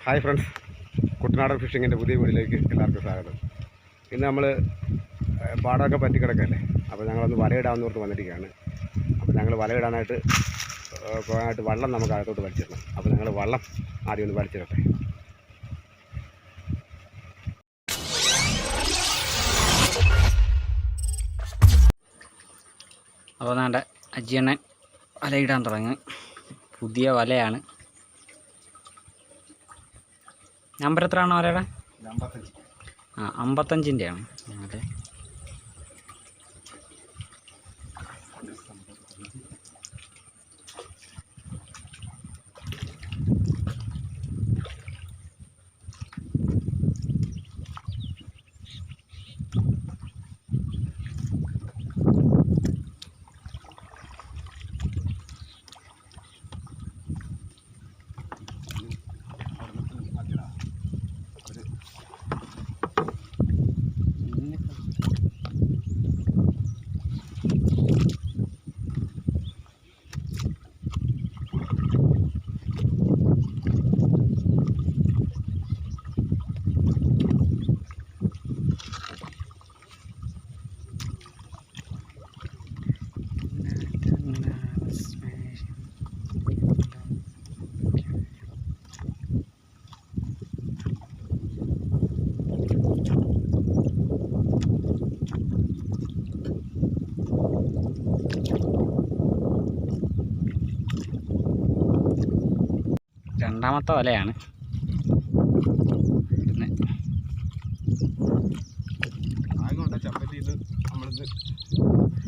Hi friends, കുട്ടനാടൻ ഫിഷിങ്ങിൻ്റെ പുതിയ വീഡിയോയിലേക്ക് എല്ലാവർക്കും സ്വാഗതം. ഇന്ന് നമ്മൾ പാടമൊക്കെ പറ്റി കിടക്കല്ലേ, അപ്പോൾ ഞങ്ങളൊന്ന് വലയിടാമെന്ന് ഓർത്ത് വന്നിരിക്കുകയാണ്. അപ്പോൾ ഞങ്ങൾ വലയിടാനായിട്ട് പോകാനായിട്ട് വള്ളം നമുക്ക് അകത്തോട്ട് വലിച്ചിടണം. അപ്പോൾ ഞങ്ങൾ വള്ളം ആദ്യം ഒന്ന് വലിച്ചിടട്ടെ. അപ്പോൾ നാണ്ട അജിയണ്ണൻ വലയിടാൻ തുടങ്ങി. പുതിയ വലയാണ്. നമ്പർ എത്രയാണോ വലയുടെ? 55-ൻ്റെയാണ് ഞങ്ങളുടെ. രണ്ടാമത്തെ വലയാണ്.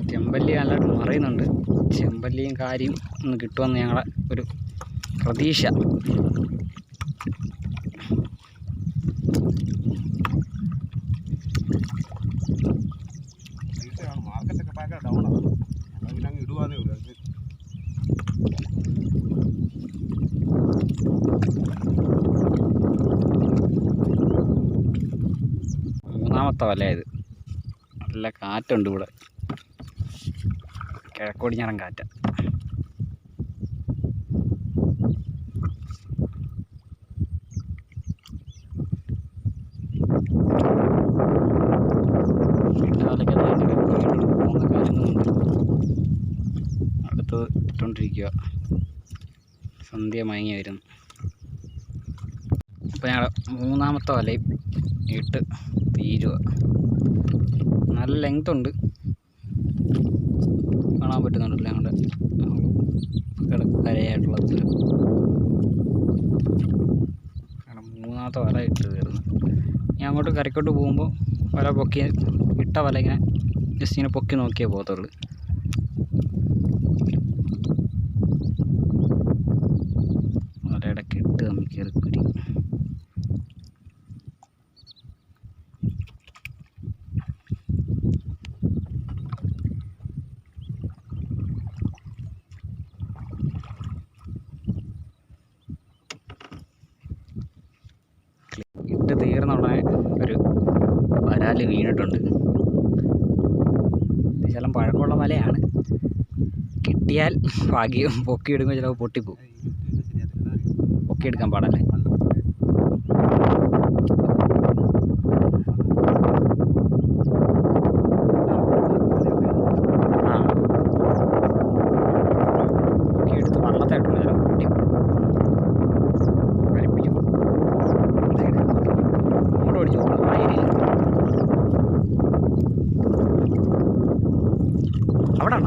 ചെമ്പല്ലി നല്ലതായിട്ട് മറിയുന്നുണ്ട്. ചെമ്പല്ലിയും കാര്യം ഒന്ന് കിട്ടുമെന്ന് ഞങ്ങളെ ഒരു പ്രതീക്ഷ. മാർക്കറ്റൊക്കെ ഭയങ്കര ഡൗണാണ്. ഞങ്ങൾ ഇടുവാന്നേ ഉള്ളൂ. മൂന്നാമത്തെ വലയത്. നല്ല കാറ്റുണ്ട് ഇവിടെ, കിഴക്കോടിഞ്ഞാറൻ കാറ്റ്. അടുത്തത് ഇട്ടുകൊണ്ടിരിക്കുക. സന്ധ്യ മയങ്ങി വരുന്നു. അപ്പോൾ ഞങ്ങൾ മൂന്നാമത്തെ വലയും ഇട്ട് തീരുക. നല്ല ലെങ്ത് ഉണ്ട്, കാണാൻ പറ്റുന്നുണ്ടല്ലോ ഞങ്ങളുടെ കരയായിട്ടുള്ള ദൂരം. മൂന്നാമത്തെ വല ഇട്ട് തീർന്നു. ഞാൻ അങ്ങോട്ട് കരക്കോട്ട് പോകുമ്പോൾ വല പൊക്കി ഇട്ട വല ഇങ്ങനെ ജസ്റ്റ് ഇങ്ങനെ പൊക്കി നോക്കിയേ പോകത്തുള്ളൂ. വലയുടെ കെട്ട് തമ്മിൽ കയറിക്കുരി. ഇട്ട് തീർന്ന ഉടനെ ഒരു വരാൽ വീണിട്ടുണ്ട്. ശകലം പഴക്കമുള്ള വലയാണ്. കിട്ടിയാൽ ഭാഗ്യം, പൊക്കിയെടുക്കുമ്പോൾ ചിലപ്പോൾ പൊട്ടിപ്പോവും. പൊക്കിയെടുക്കാൻ പാടല്ലേ. പൊക്കിയെടുത്ത് വള്ളത്തായിട്ടുണ്ട്, ചിലപ്പോൾ പൊട്ടിപ്പോവും. അവിടെ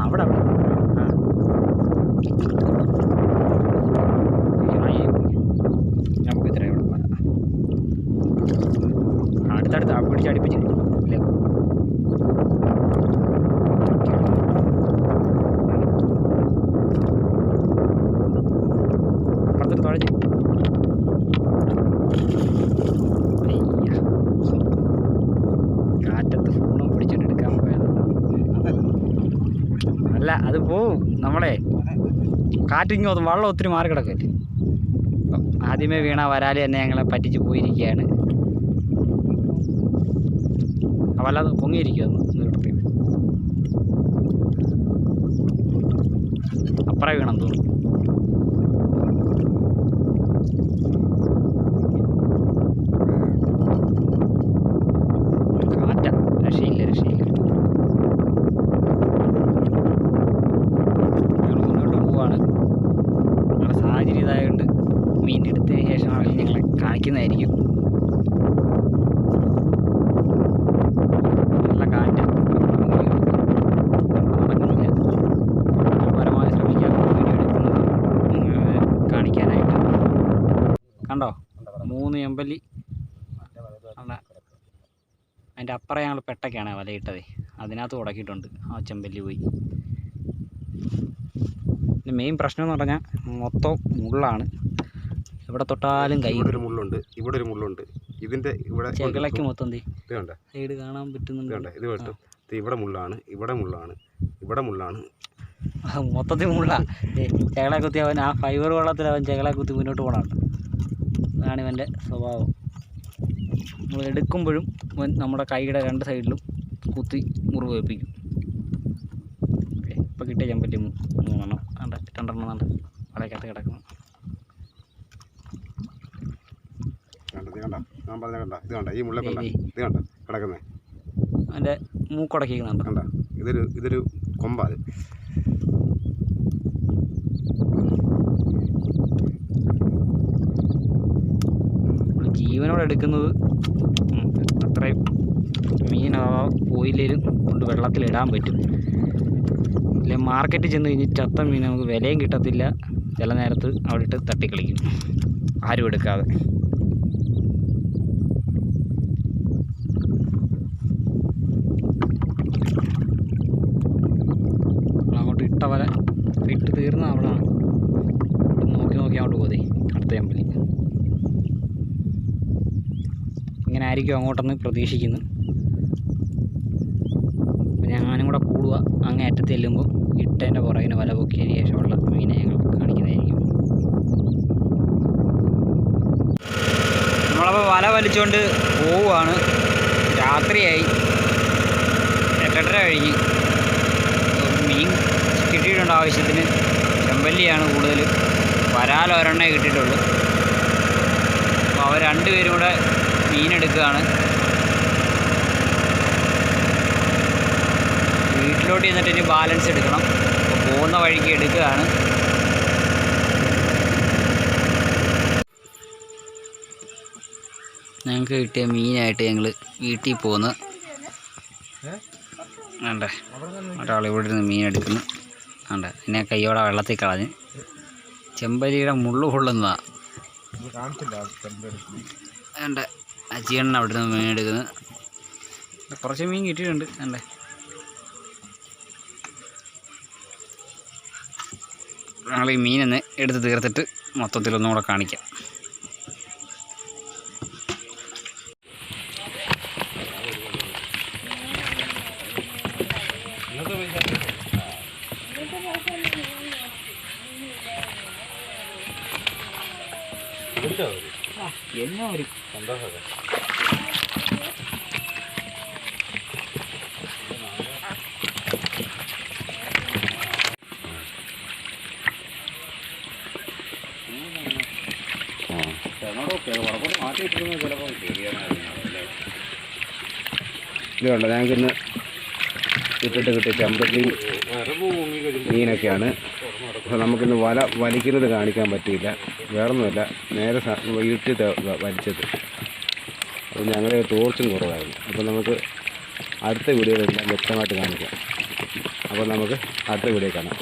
നമുക്ക് ഇത്ര ഇവിടെ പോരാ. അടുത്തടുത്ത് പിടിച്ച് അടുപ്പിച്ചില്ലേ. അപ്പുറത്തൊരു തുഴച്ച് കാറ്റത്ത് ഫോണും പിടിച്ചിട്ട് എടുക്കാൻ പോയത്. അല്ല, അത് പോവും. നമ്മളെ കാറ്റിങ്ങോ വെള്ളം ഒത്തിരി മാറി കിടക്കല്ലേ. ആദ്യമേ വീണ വരാല് തന്നെ ഞങ്ങളെ പറ്റിച്ച് പോയിരിക്കുകയാണ്. വല്ലാതെ പൊങ്ങിയിരിക്കുമെന്ന് നിർത്തി അപ്പുറം വീണെന്ന് തോന്നുന്നു. വിശേഷങ്ങളിൽ ഞങ്ങളെ കാണിക്കുന്നതായിരിക്കും. നല്ല കാറ്റ് നടക്കുന്നില്ല. പരമാവധി ശ്രമിക്കാം വീഡിയോ എടുക്കുന്നത് നിങ്ങളെ കാണിക്കാനായിട്ട്. കണ്ടോ 3 ചെമ്പല്ലി. അതിൻ്റെ അപ്പുറം ഞങ്ങൾ പെട്ടയ്ക്കാണ് വലയിട്ടത്, അതിനകത്ത് ഉടക്കിയിട്ടുണ്ട്. ആ ചെമ്പല്ലി പോയി. ഇതിൻ്റെ മെയിൻ പ്രശ്നം എന്ന് പറഞ്ഞാൽ മൊത്തം മുള്ളാണ്. എവിടെ തൊട്ടാലും കൈ. ഇവിടെ ഒരു മുള്ളുണ്ട്. ഇതിൻ്റെ ഇവിടെ ചെകിളയ്ക്ക് മൊത്തം ഇത് കണ്ട സൈഡ് കാണാൻ പറ്റുന്നുണ്ട്. ഇത് വെട്ടും. ഇവിടെ മുള്ളാണ്. മൊത്തത്തിൽ മുള്ള. ചെകിളെ കുത്തി അവൻ ആ ഫൈബർ വെള്ളത്തിൽ അവൻ ചെകിളെ കുത്തി മുന്നോട്ട് പോകണം. അതാണ് ഇവൻ്റെ സ്വഭാവം. നമ്മൾ എടുക്കുമ്പോഴും നമ്മുടെ കൈയുടെ 2 സൈഡിലും കുത്തി മുറിവ് വെപ്പിക്കും. ഇപ്പോൾ കിട്ടിയ ചെമ്പല്ലി 3 എണ്ണം. 2 എണ്ണം വലക്കകത്ത് കിടക്കുന്നു. അതിൻ്റെ മൂക്കുടക്കിക്കുന്നുണ്ട്. ഇതൊരു കൊമ്പാ. ജീവനോടെ എടുക്കുന്നത് അത്രയും മീൻ ഓയിലും കൊണ്ട് വെള്ളത്തിലിടാൻ പറ്റും. ഇല്ല മാർക്കറ്റിൽ ചെന്ന് കഴിഞ്ഞ് ചത്ത മീൻ നമുക്ക് വിലയും കിട്ടത്തില്ല. ചില നേരത്ത് അവിടെ ഇട്ട് തട്ടിക്കളിക്കും ആരും എടുക്കാതെ. അങ്ങോട്ട് ഇട്ട വല ഇട്ട് തീർന്ന അവിടെയാണ്. നോക്കി അങ്ങോട്ട് പോതേ അടുത്ത ചെമ്പല്ലി. ഇങ്ങനെ ആയിരിക്കും അങ്ങോട്ടൊന്ന് പ്രതീക്ഷിക്കുന്നു. അപ്പോൾ ഞാനും കൂടെ കൂടുക. അങ്ങേ അറ്റത്ത് ചെല്ലുമ്പോൾ ഇട്ടതിൻ്റെ പുറകിന് വല പൊക്കിയതിന് ശേഷമുള്ള മീനെ ഞങ്ങൾ കാണിക്കുന്നതായിരിക്കും. നമ്മളപ്പോൾ വല വലിച്ചുകൊണ്ട് പോവുകയാണ്. രാത്രിയായി, 8:30 കഴിഞ്ഞ്. മീൻ കിട്ടിയിട്ടുണ്ട് ആവശ്യത്തിന്. ചെമ്പല്ലിയാണ് കൂടുതൽ. വരാൽ ഒരെണ്ണേ കിട്ടിയിട്ടുള്ളൂ. അപ്പോൾ അവർ 2 പേരും കൂടെ മീനെടുക്കുകയാണ്. വീട്ടിലോട്ട് ചെന്നിട്ട് ഇനി ബാലൻസ് എടുക്കണം. അപ്പോൾ പോകുന്ന വഴിക്ക് എടുക്കുകയാണ്. ഞങ്ങൾക്ക് കിട്ടിയ മീനായിട്ട് ഞങ്ങൾ വീട്ടിൽ പോകുന്നു. വേണ്ടേ ഒരാൾ ഇവിടെ ഇരുന്ന് മീൻ എടുക്കുന്നു. വേണ്ട എന്നെ കയ്യോടെ വെള്ളത്തിൽ കളഞ്ഞ്. ചെമ്പല്ലിയുടെ മുള്ളു കൊള്ളുന്നതാണ്. വേണ്ട അച്ചിയണ്ണ അവിടെ നിന്ന് മീൻ എടുക്കുന്നത്. കുറച്ച് മീൻ കിട്ടിയിട്ടുണ്ട്. വേണ്ടേ ഞങ്ങൾ ഈ മീനൊന്ന് എടുത്ത് തീർത്തിട്ട് മൊത്തത്തിലൊന്നുകൂടെ കാണിക്കാം. എന്നാ ഒരു സന്തോഷം. ഇതുണ്ട് ഞങ്ങൾക്ക് ഇന്ന് ഇട്ടിട്ട് കിട്ടിയ ചെമ്പല്ലി മീനൊക്കെയാണ്. അപ്പോൾ നമുക്കിന്ന് വല വലിക്കുന്നത് കാണിക്കാൻ പറ്റിയില്ല. വേറൊന്നുമല്ല, നേരെ വീട്ടിൽ വലിച്ചത്. അപ്പോൾ ഞങ്ങളുടെ ടോർച്ചും കുറവായിരുന്നു. അപ്പോൾ നമുക്ക് അടുത്ത വീഡിയോയിലെല്ലാം വ്യക്തമായിട്ട് കാണിക്കാം. അപ്പോൾ നമുക്ക് അടുത്ത വീഡിയോ കാണാം.